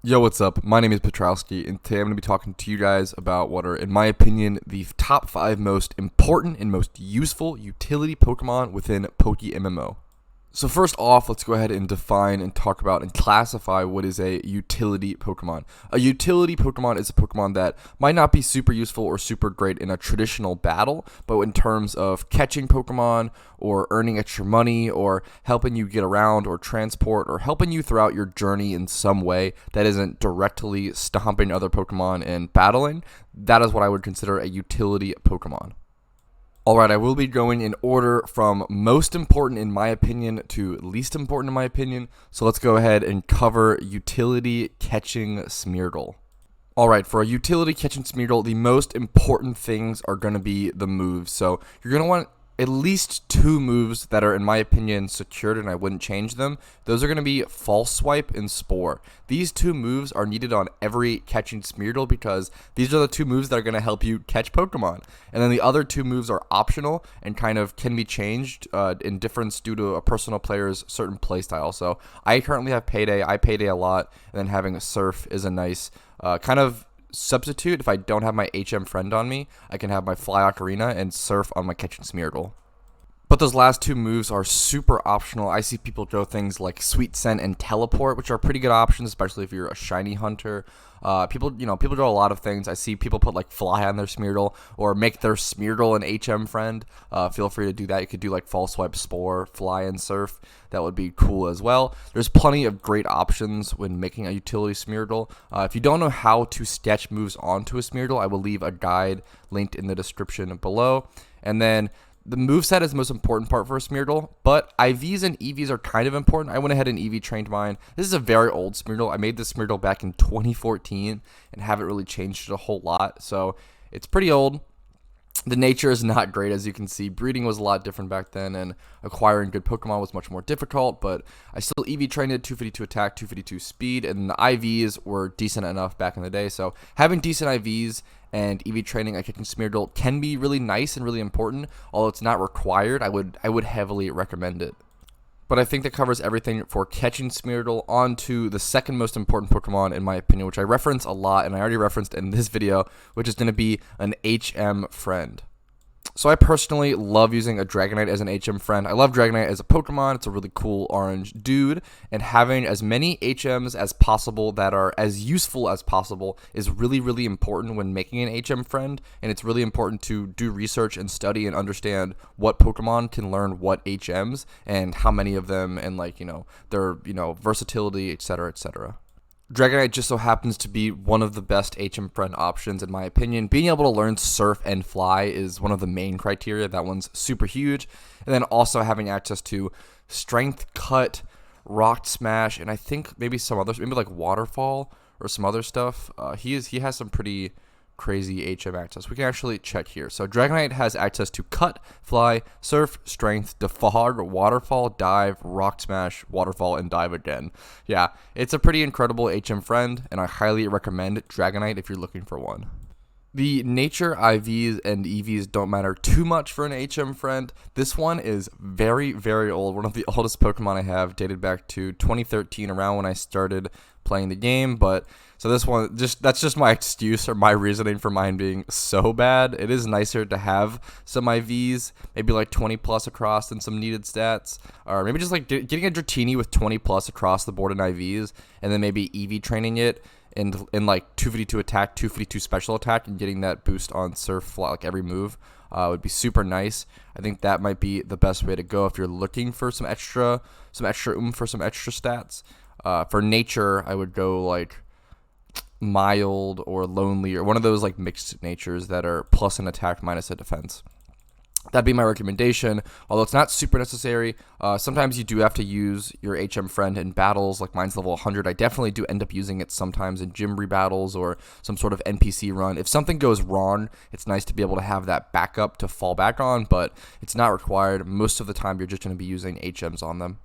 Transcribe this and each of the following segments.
Yo, what's up? My name is Petrowski, and today I'm going to be talking to you guys about what are, in my opinion, the top 5 most important and most useful utility Pokemon within PokeMMO. So first off, let's go ahead and define and talk about and classify what is a utility Pokemon. A utility Pokemon is a Pokemon that might not be super useful or super great in a traditional battle, but in terms of catching Pokemon or earning extra money or helping you get around or transport or helping you throughout your journey in some way that isn't directly stomping other Pokemon and battling, that is what I would consider a utility Pokemon. Alright, I will be going in order from most important in my opinion to least important in my opinion. So let's go ahead and cover utility catching Smeargle. Alright, for a utility catching Smeargle, the most important things are going to be the moves. So you're going to want at least 2 moves that are, in my opinion, secured and I wouldn't change them. Those are going to be False Swipe and Spore. These 2 moves are needed on every catching Smeargle because these are the 2 moves that are going to help you catch Pokemon. And then the other 2 moves are optional and kind of can be changed in difference due to a personal player's certain playstyle. So I currently have Payday. I Payday a lot, and then having a Surf is a nice kind of substitute. If I don't have my HM friend on me, I can have my Fly Ocarina and Surf on my catching Smeargle. But those last 2 moves are super optional. I see people go things like Sweet Scent and Teleport, which are pretty good options, especially if you're a shiny hunter. People go a lot of things. I see people put like Fly on their Smeargle or make their Smeargle an HM friend. Feel free to do that. You could do like False Swipe, Spore, Fly, and Surf. That would be cool as well. There's plenty of great options when making a utility Smeargle. If you don't know how to sketch moves onto a Smeargle, I will leave a guide linked in the description below. And then the moveset is the most important part for a Smeargle, but IVs and EVs are kind of important. I went ahead and EV trained mine. This is a very old Smeargle. I made this Smeargle back in 2014 and haven't really changed it a whole lot, so it's pretty old. The nature is not great, as you can see. Breeding was a lot different back then, and acquiring good Pokemon was much more difficult, but I still EV trained it, 252 attack, 252 speed, and the IVs were decent enough back in the day, so having decent IVs and EV training a catching Smeargle can be really nice and really important. Although it's not required, I would heavily recommend it. But I think that covers everything for catching Smeargle. On to the second most important Pokemon in my opinion, which I reference a lot and I already referenced in this video, which is going to be an HM friend. So I personally love using a Dragonite as an HM friend. I love Dragonite as a Pokemon. It's a really cool orange dude, and having as many HMs as possible that are as useful as possible is really, really important when making an HM friend, and it's really important to do research and study and understand what Pokemon can learn what HMs and how many of them and their versatility, etc., etc. Dragonite just so happens to be one of the best HM friend options in my opinion. Being able to learn Surf and Fly is one of the main criteria. That one's super huge. And then also having access to Strength Cut, Rock Smash, and I think maybe some others, maybe like Waterfall or some other stuff. He has some pretty crazy HM access. We can actually check here. So Dragonite has access to Cut, Fly, Surf, Strength, Defog, Waterfall, Dive, Rock Smash, Waterfall, and Dive again. Yeah, it's a pretty incredible HM friend, and I highly recommend Dragonite if you're looking for one. The nature IVs and EVs don't matter too much for an HM friend. This one is very, very old. One of the oldest Pokemon I have, dated back to 2013, around when I started playing the game. But so this one, that's just my excuse or my reasoning for mine being so bad. It is nicer to have some IVs, maybe like 20 plus across and some needed stats, or maybe just like getting a Dratini with 20 plus across the board in IVs, and then maybe EV training it in like 252 attack, 252 special attack, and getting that boost on Surf, Fly, like every move would be super nice. I think that might be the best way to go if you're looking for some extra for some extra stats. For nature, I would go like mild or lonely or one of those like mixed natures that are plus an attack minus a defense. That'd be my recommendation, although it's not super necessary. Sometimes you do have to use your HM friend in battles, like mine's level 100. I definitely do end up using it sometimes in gym battles or some sort of NPC run. If something goes wrong, it's nice to be able to have that backup to fall back on, but it's not required. Most of the time, you're just going to be using HMs on them.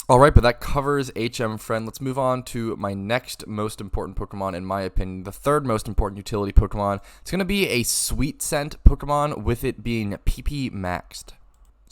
Alright, but that covers HM Friend. Let's move on to my next most important Pokemon, in my opinion. The third most important utility Pokemon. It's going to be a Sweet Scent Pokemon, with it being PP maxed.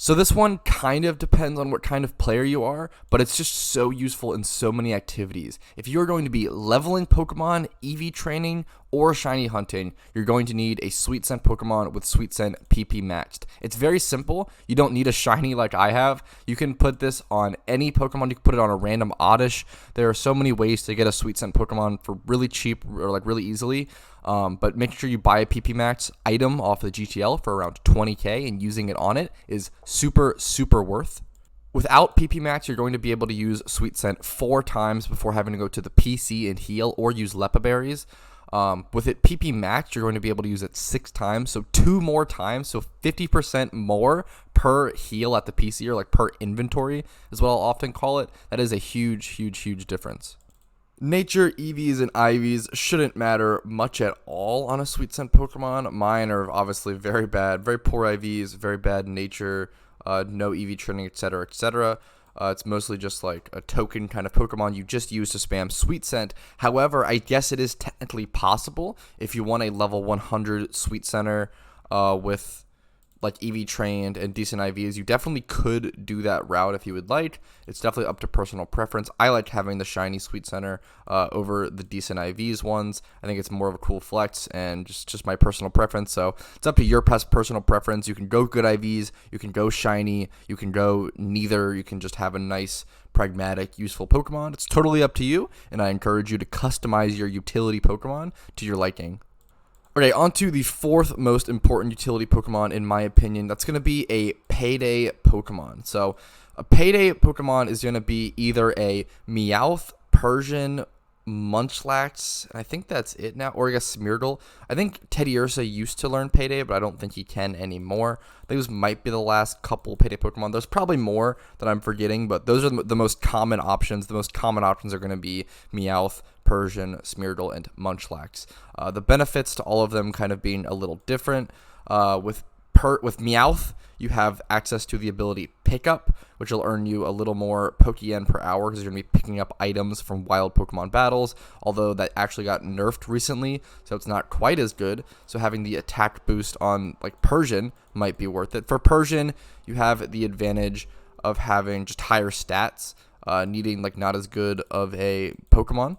So this one kind of depends on what kind of player you are, but it's just so useful in so many activities. If you're going to be leveling Pokemon, EV training, or shiny hunting, you're going to need a Sweet Scent Pokemon with Sweet Scent PP maxed. It's very simple. You don't need a shiny like I have. You can put this on any Pokemon. You can put it on a random Oddish. There are so many ways to get a Sweet Scent Pokemon for really cheap or like really easily. But make sure you buy a PP Max item off the GTL for around 20k, and using it on it is super, super worth. Without PP Max, you're going to be able to use Sweet Scent 4 times before having to go to the PC and heal or use Lepa Berries. With it PP Max, you're going to be able to use it 6 times, so 2 more times, so 50% more per heal at the PC, or like per inventory is what I'll often call it. That is a huge, huge, huge difference. Nature EVs and IVs shouldn't matter much at all on a Sweet Scent Pokemon. Mine are obviously very bad, very poor IVs, very bad nature, no EV training, etc., etc. It's mostly just like a token kind of Pokemon you just use to spam Sweet Scent. However, I guess it is technically possible if you want a level 100 Sweet Center with like EV trained and decent IVs, you definitely could do that route if you would like. It's definitely up to personal preference. I like having the shiny Sweet Center over the decent IVs ones. I think it's more of a cool flex and just my personal preference. So it's up to your personal preference. You can go good IVs, you can go shiny, you can go neither. You can just have a nice, pragmatic, useful Pokemon. It's totally up to you, and I encourage you to customize your utility Pokemon to your liking. Okay, on to the 4th most important utility Pokemon in my opinion. That's going to be a payday Pokemon. So a payday Pokemon is going to be either a Meowth, Persian, Munchlax, and I think that's it now, or I guess Smeargle. I think Teddiursa used to learn Payday, but I don't think he can anymore. I think those might be the last couple Payday Pokemon. There's probably more that I'm forgetting, but those are the most common options. The most common options are going to be Meowth, Persian, Smeargle, and Munchlax. The benefits to all of them kind of being a little different. With Meowth, you have access to the ability Pickup, which will earn you a little more Pokeyen per hour because you're going to be picking up items from wild Pokemon battles, although that actually got nerfed recently, so it's not quite as good. So having the attack boost on like Persian might be worth it. For Persian, you have the advantage of having just higher stats, needing like not as good of a Pokemon,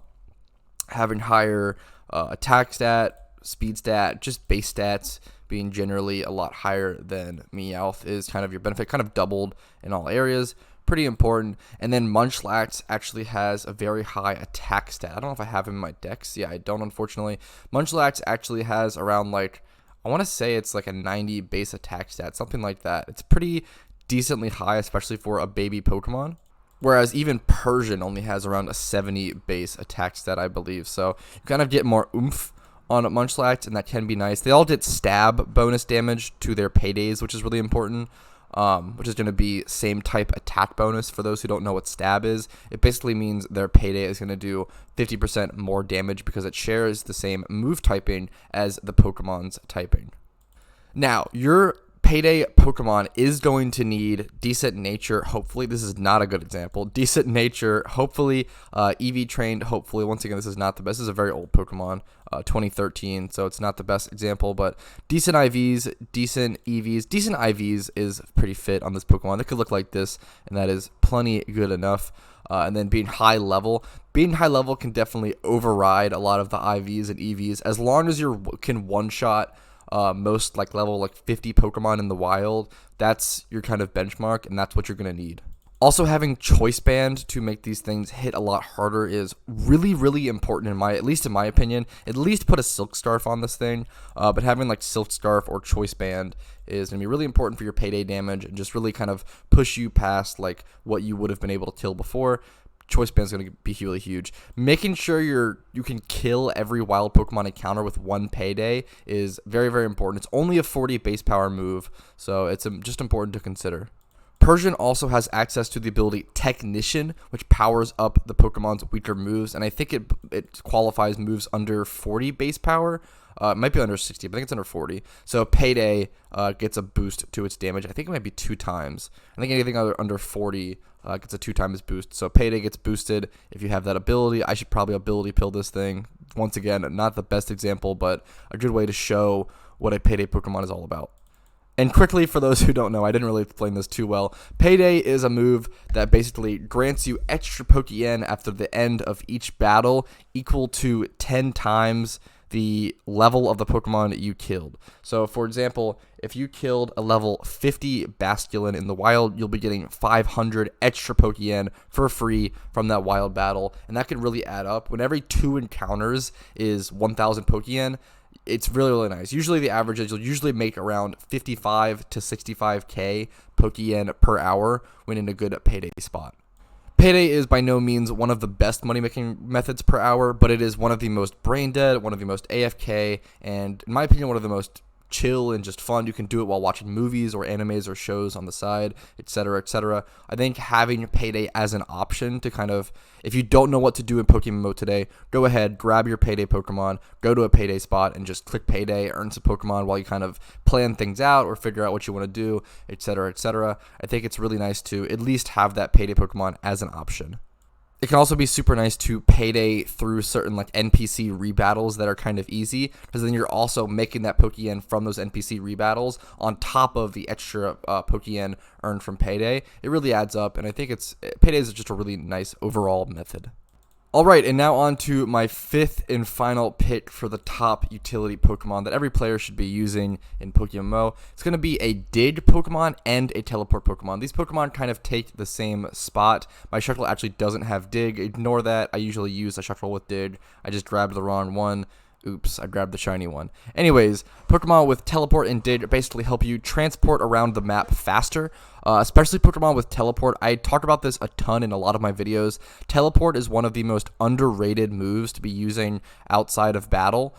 having higher attack stat, speed stat, just base stats being generally a lot higher than Meowth is kind of your benefit, kind of doubled in all areas. Pretty important. And then Munchlax actually has a very high attack stat. I don't know if I have him in my decks. Yeah, I don't, unfortunately. Munchlax actually has around like, I want to say it's like a 90 base attack stat, something like that. It's pretty decently high, especially for a baby Pokemon. Whereas even Persian only has around a 70 base attack stat, I believe. So you kind of get more oomph on Munchlax, and that can be nice. They all did stab bonus damage to their paydays, which is really important, which is going to be same type attack bonus. For those who don't know what stab is, it basically means their payday is going to do 50% more damage because it shares the same move typing as the Pokemon's typing. Now, your payday Pokemon is going to need decent nature. Hopefully, this is not a good example. Decent nature, hopefully, EV trained, hopefully. Once again, this is not the best. This is a very old Pokemon, 2013, so it's not the best example, but decent IVs, decent EVs, decent IVs is pretty fit on this Pokemon. It could look like this, and that is plenty good enough. And then being high level can definitely override a lot of the IVs and EVs as long as you can one-shot most like level like 50 Pokemon in the wild. That's your kind of benchmark, and that's what you're going to need. Also, having Choice Band to make these things hit a lot harder is really, really important at least in my opinion. At least put a Silk Scarf on this thing, but having like Silk Scarf or Choice Band is going to be really important for your payday damage and just really kind of push you past like what you would have been able to kill before. Choice Band is going to be really huge. Making sure you can kill every wild Pokemon encounter with one payday is very, very important. It's only a 40 base power move, so it's just important to consider. Persian also has access to the ability Technician, which powers up the Pokemon's weaker moves, and I think it qualifies moves under 40 base power. It might be under 60, but I think it's under 40. So Payday gets a boost to its damage. I think it might be 2 times. I think anything under 40 gets a 2 times boost. So Payday gets boosted if you have that ability. I should probably ability pill this thing. Once again, not the best example, but a good way to show what a Payday Pokemon is all about. And quickly, for those who don't know, I didn't really explain this too well. Payday is a move that basically grants you extra Pokeyen after the end of each battle, equal to 10 times the level of the Pokemon you killed. So, for example, if you killed a level 50 Basculin in the wild, you'll be getting 500 extra Pokeyen for free from that wild battle, and that can really add up. When every 2 encounters is 1,000 Pokeyen, it's really, really nice. Usually the average is you'll usually make around 55 to 65k Pokeyen per hour when in a good Payday spot. Payday is by no means one of the best money-making methods per hour, but it is one of the most brain-dead, one of the most AFK, and in my opinion, one of the most chill and just fun. You can do it while watching movies or animes or shows on the side, etc., etc. I think having Payday as an option to kind of, if you don't know what to do in PokeMMO today, go ahead, grab your Payday Pokemon, go to a Payday spot, and just click Payday, earn some Pokemon while you kind of plan things out or figure out what you want to do, etc., etc. I think it's really nice to at least have that Payday Pokemon as an option. It can also be super nice to Payday through certain like NPC rebattles that are kind of easy, because then you're also making that Pokeyen from those NPC rebattles on top of the extra Pokeyen earned from Payday. It really adds up, and I think Payday is just a really nice overall method. Alright, and now on to my 5th and final pick for the top utility Pokemon that every player should be using in PokeMMO. It's going to be a Dig Pokemon and a Teleport Pokemon. These Pokemon kind of take the same spot. My Shuckle actually doesn't have Dig. Ignore that. I usually use a Shuckle with Dig. I just grabbed the wrong one. Oops, I grabbed the shiny one. Anyways, Pokemon with Teleport and Dig basically help you transport around the map faster, especially Pokemon with Teleport. I talk about this a ton in a lot of my videos. Teleport is one of the most underrated moves to be using outside of battle.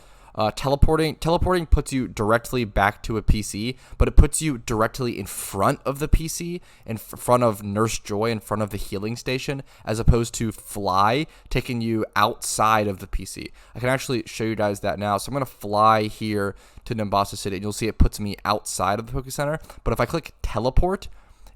Teleporting puts you directly back to a PC, but it puts you directly in front of the PC, in front of Nurse Joy, in front of the healing station, as opposed to Fly, taking you outside of the PC. I can actually show you guys that now. So I'm going to fly here to Nimbasa City, and you'll see it puts me outside of the Poke Center. But if I click Teleport,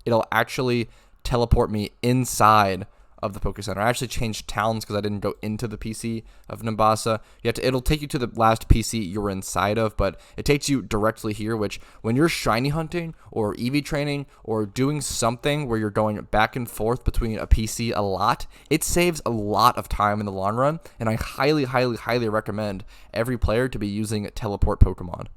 it'll actually teleport me inside of the Poke Center. I actually changed towns because I didn't go into the PC of Nimbasa. It'll take you to the last PC you were inside of, but it takes you directly here, which when you're shiny hunting or EV training or doing something where you're going back and forth between a PC a lot, it saves a lot of time in the long run, and I highly, highly, highly recommend every player to be using Teleport Pokemon.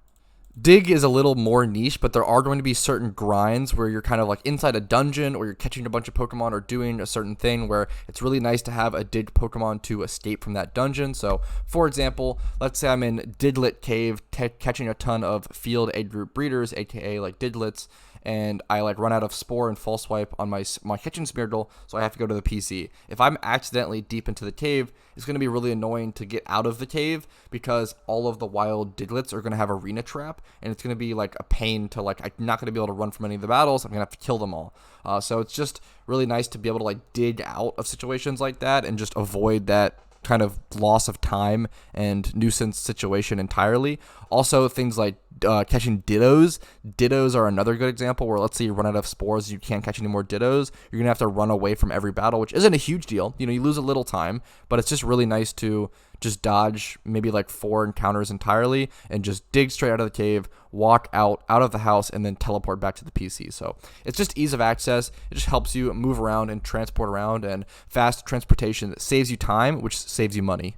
Dig is a little more niche, but there are going to be certain grinds where you're kind of like inside a dungeon or you're catching a bunch of Pokemon or doing a certain thing where it's really nice to have a Dig Pokemon to escape from that dungeon. So, for example, let's say I'm in Diglett Cave catching a ton of field A group breeders, aka like Diglets, and I like run out of Spore and False Swipe on my kitchen Smeargle, so I have to go to the PC. If I'm accidentally deep into the cave, it's going to be really annoying to get out of the cave because all of the wild Diglets are going to have Arena Trap, and it's going to be like a pain to like, I'm not going to be able to run from any of the battles. I'm going to have to kill them all. So it's just really nice to be able to like dig out of situations like that and just avoid that kind of loss of time and nuisance situation entirely. Also, things like catching Dittos. Dittos are another good example where, let's say you run out of spores, you can't catch any more Dittos, you're gonna have to run away from every battle, which isn't a huge deal. You know, you lose a little time, but it's just really nice to just dodge maybe like 4 encounters entirely and just dig straight out of the cave, walk out of the house, and then teleport back to the PC. So it's just ease of access. It just helps you move around and transport around, and fast transportation that saves you time, which saves you money.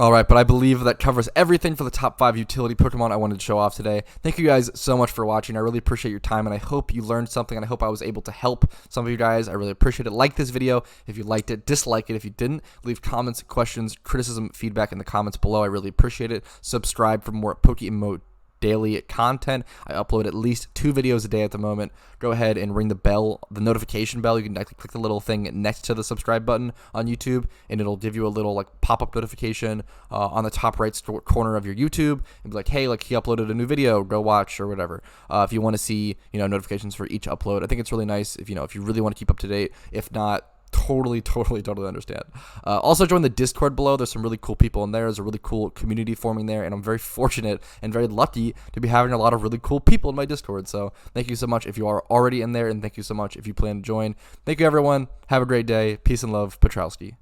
Alright, but I believe that covers everything for the top 5 utility Pokemon I wanted to show off today. Thank you guys so much for watching. I really appreciate your time, and I hope you learned something, and I hope I was able to help some of you guys. I really appreciate it. Like this video if you liked it. Dislike it if you didn't. Leave comments, questions, criticism, feedback in the comments below. I really appreciate it. Subscribe for more PokeMMO daily content. I upload at least 2 videos a day at the moment. Go ahead and ring the bell, the notification bell. You can actually click the little thing next to the subscribe button on YouTube, and it'll give you a little like pop-up notification on the top right corner of your YouTube, and be like, hey, like he uploaded a new video, go watch or whatever. If you want to see, you know, notifications for each upload, I think it's really nice if you really want to keep up to date. If not, totally understand. Also join the Discord below. There's some really cool people in there. There's a really cool community forming there, and I'm very fortunate and very lucky to be having a lot of really cool people in my Discord. So thank you so much if you are already in there, and thank you so much if you plan to join. Thank you, everyone. Have a great day. Peace and love. Petrowski.